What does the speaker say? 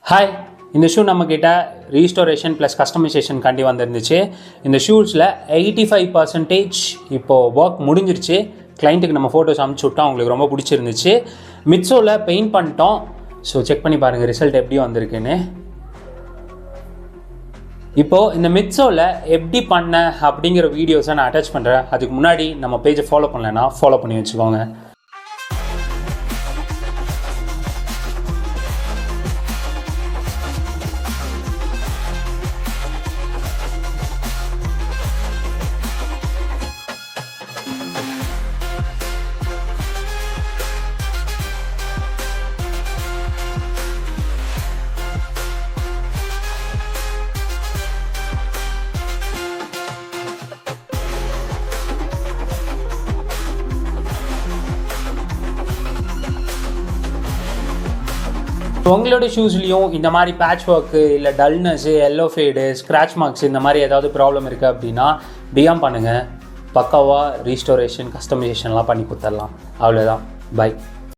Hi, இந்த shoe நம்மக்கிட்ட restoration plus customisation காண்டி வந்துருந்துச்சு. இந்த ஷூஸில் 85% இப்போது ஒர்க் முடிஞ்சிருச்சு. கிளைண்ட்டுக்கு நம்ம ஃபோட்டோஸ் அனுப்பிச்சி விட்டோம், அவங்களுக்கு ரொம்ப பிடிச்சிருந்துச்சு. மிட்ஸோவில் பெயிண்ட் பண்ணிட்டோம். ஸோ செக் பண்ணி பாருங்கள் ரிசல்ட் எப்படி வந்திருக்குன்னு. இப்போது இந்த மிட்ஸோவில் எப்படி பண்ண அப்படிங்கிற வீடியோஸை நான் அட்டாச் பண்ணுறேன். அதுக்கு முன்னாடி நம்ம பேஜை ஃபாலோ பண்ணலைன்னா ஃபாலோ பண்ணி வச்சுக்கோங்க. உங்களோட ஷூஸ்லேயும் இந்த மாதிரி பேட்ச் ஒர்க்கு இல்லை டல்னஸ்ஸு, எல்லோ ஃபேடு, ஸ்க்ராட்ச் மார்க்ஸ் இந்த மாதிரி ஏதாவது ப்ராப்ளம் இருக்குது அப்படின்னா டிஎம் பண்ணுங்கள். பக்காவாக ரீஸ்டோரேஷன் கஸ்டமைசேஷன்லாம் பண்ணி கொடுத்துடலாம். அவ்வளோதான். பை.